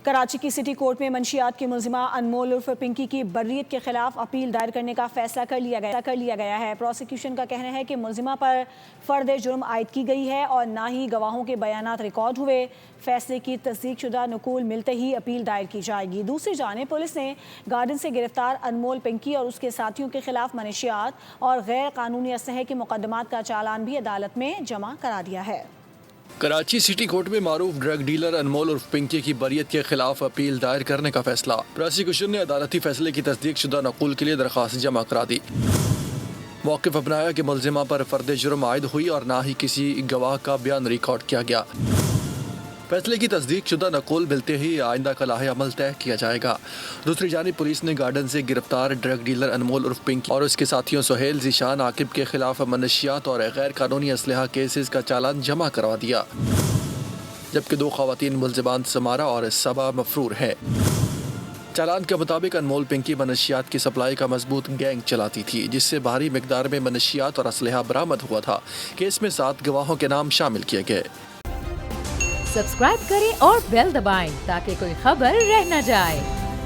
کراچی کی city court میں منشیات کی ملزمہ انمول عرف پنکی کی بریت کے خلاف اپیل دائر کرنے کا فیصلہ کر لیا گیا ہے۔ پروسیکیوشن کا کہنا ہے کہ ملزمہ پر فرد جرم عائد کی گئی ہے اور نہ ہی گواہوں کے بیانات ریکارڈ ہوئے۔ فیصلے کی تصدیق شدہ نقول ملتے ہی اپیل دائر کی جائے گی۔ دوسری جانب پولیس نے گارڈن سے گرفتار انمول پنکی اور اس کے ساتھیوں کے خلاف منشیات اور غیر قانونی اسلحے کے مقدمات کا چالان بھی عدالت میں جمع کرا دیا ہے۔ کراچی سٹی کورٹ میں معروف ڈرگ ڈیلر انمول عرف پنکی کی بریت کے خلاف اپیل دائر کرنے کا فیصلہ۔ پروسیکیوشن نے عدالتی فیصلے کی تصدیق شدہ نقول کے لیے درخواست جمع کرا دی۔ موقف اپنایا کہ ملزمہ پر فرد جرم عائد ہوئی اور نہ ہی کسی گواہ کا بیان ریکارڈ کیا گیا۔ فیصلے کی تصدیق شدہ نقول ملتے ہی آئندہ کا لاہ عمل طے کیا جائے گا۔ دوسری جانب پولیس نے گارڈن سے گرفتار ڈرگ ڈیلر انمول عرف پنکی اور اس کے ساتھیوں سہیل، ذیشان، عاقب کے خلاف منشیات اور غیر قانونی اسلحہ کیسز کا چالان جمع کروا دیا، جبکہ 2 خواتین ملزمان سمارا اور صبا مفرور ہیں۔ چالان کے مطابق انمول پنکی منشیات کی سپلائی کا مضبوط گینگ چلاتی تھی، جس سے بھاری مقدار میں منشیات اور اسلحہ برآمد ہوا تھا۔ کیس میں 7 گواہوں کے نام شامل کیے گئے۔ سبسکرائب کریں اور بیل دبائیں تاکہ کوئی خبر رہ نہ جائے۔